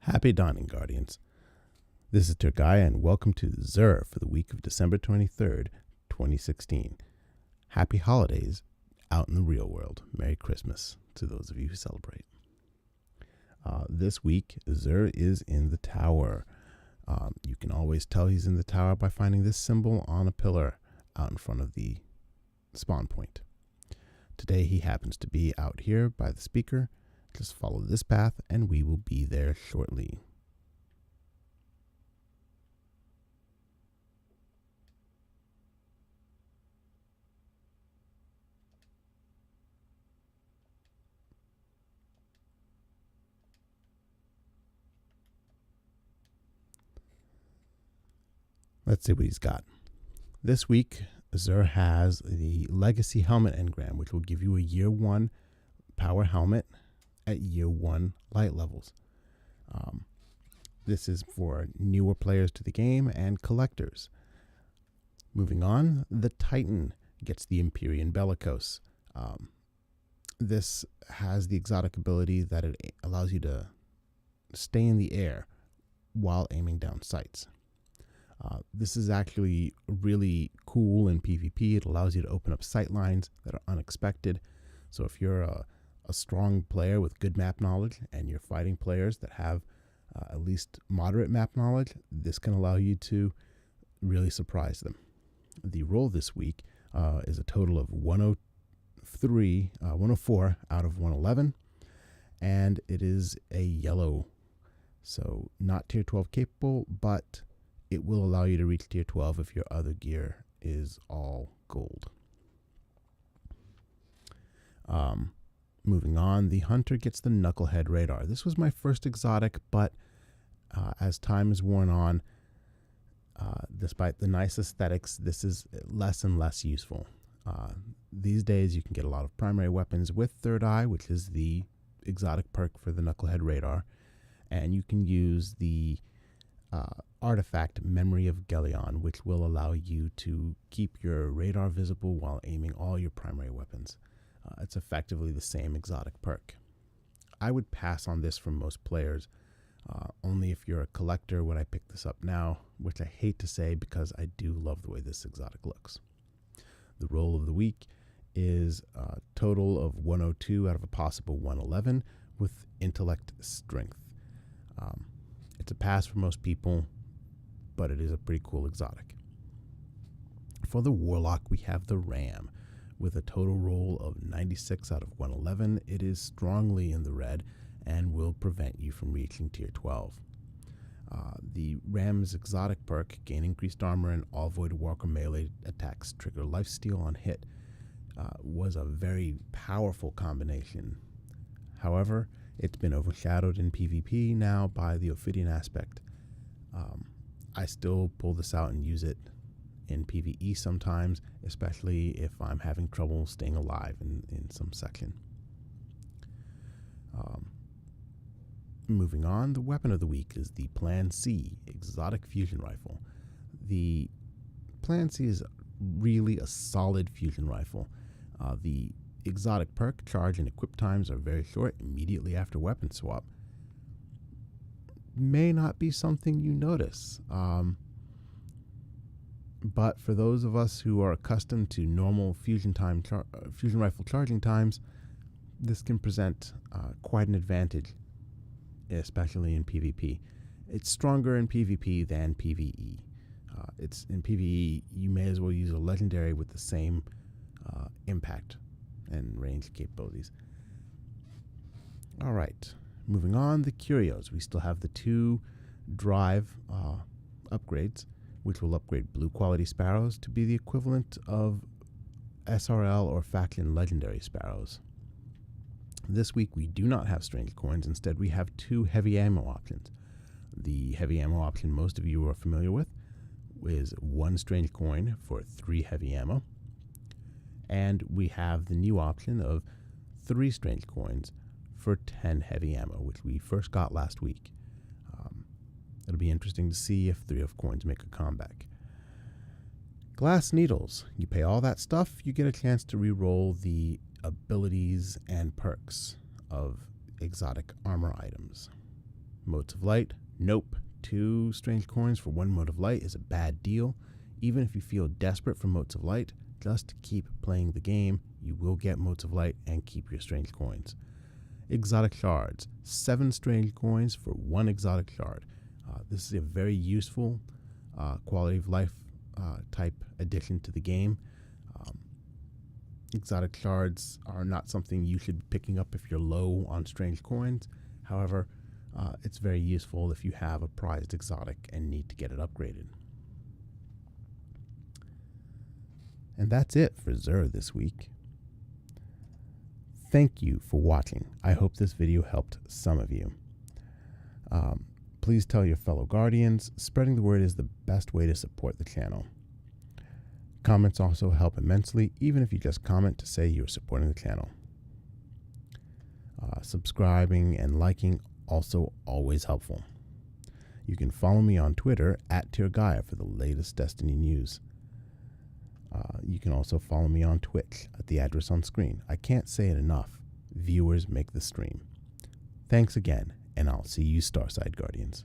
Happy Dawning, Guardians. This is Turgai, and welcome to Zur for the week of December 23rd, 2016. Happy holidays out in the real world. Merry Christmas to those of you who celebrate. This week, Zur is in the tower. You can always tell he's in the tower by finding this symbol on a pillar out in front of the spawn point. Today, he happens to be out here by the speaker. Just follow this path and we will be there shortly. Let's see what he's got. This week, Zur has the Legacy Helmet Engram, which will give you a Year 1 power helmet at Year 1 light levels. This is for newer players to the game and collectors. Moving on, the Titan gets the Empyrean Bellicose. This has the exotic ability that it allows you to stay in the air while aiming down sights. This is actually really cool in PvP. It allows you to open up sight lines that are unexpected. So if you're a strong player with good map knowledge and you're fighting players that have at least moderate map knowledge, this can allow you to really surprise them. The roll this week is a total of 104 out of 111, and it is a yellow. So not tier 12 capable, but it will allow you to reach tier 12 if your other gear is all gold. Moving on, the Hunter gets the Knucklehead radar. This was my first exotic, but as time has worn on, despite the nice aesthetics, this is less and less useful. These days, you can get a lot of primary weapons with Third Eye, which is the exotic perk for the Knucklehead radar, and you can use the artifact Memory of Galleon, which will allow you to keep your radar visible while aiming all your primary weapons. It's effectively the same exotic perk. I would pass on this for most players. Only if you're a collector would I pick this up now, which I hate to say because I do love the way this exotic looks. The roll of the week is a total of 102 out of a possible 111 with intellect strength. It's a pass for most people, but it is a pretty cool exotic. For the Warlock, we have the Ram. With a total roll of 96 out of 111, it is strongly in the red and will prevent you from reaching tier 12. The Ram's exotic perk, gain increased armor and all Void Walker melee attacks trigger lifesteal on hit, was a very powerful combination. However, it's been overshadowed in PvP now by the Ophidian aspect. I still pull this out and use it in PvE sometimes, especially if I'm having trouble staying alive in some section. Moving on, the weapon of the week is the Plan C exotic fusion rifle. The Plan C is really a solid fusion rifle. The exotic perk, charge, and equip times are very short immediately after weapon swap. May not be something you notice. But for those of us who are accustomed to normal fusion rifle charging times, this can present quite an advantage, especially in PvP. It's stronger in PvP than PvE. It's in PvE, you may as well use a legendary with the same impact and range capabilities. All right, moving on, the Curios. We still have the 2 drive upgrades, which will upgrade blue quality sparrows to be the equivalent of SRL or faction legendary sparrows. This week we do not have strange coins. Instead, we have 2 heavy ammo options. The heavy ammo option most of you are familiar with is 1 strange coin for 3 heavy ammo. And we have the new option of 3 strange coins for 10 heavy ammo, which we first got last week. It'll be interesting to see if 3 of coins make a comeback. Glass needles. You pay all that stuff, you get a chance to re-roll the abilities and perks of exotic armor items. Motes of Light. Nope. 2 strange coins for 1 Mote of Light is a bad deal. Even if you feel desperate for Motes of Light, just keep playing the game. You will get Motes of Light and keep your strange coins. Exotic Shards. 7 strange coins for 1 exotic shard. This is a very useful quality of life type addition to the game. Exotic shards are not something you should be picking up if you're low on strange coins. However, it's very useful if you have a prized exotic and need to get it upgraded. And that's it for Xur this week. Thank you for watching. I hope this video helped some of you. Please tell your fellow Guardians. Spreading the word is the best way to support the channel. Comments also help immensely, even if you just comment to say you're supporting the channel. Subscribing and liking also always helpful. You can follow me on Twitter @TierGaia for the latest Destiny news. You can also follow me on Twitch at the address on screen. I can't say it enough. Viewers make the stream. Thanks again, and I'll see you Starside Guardians.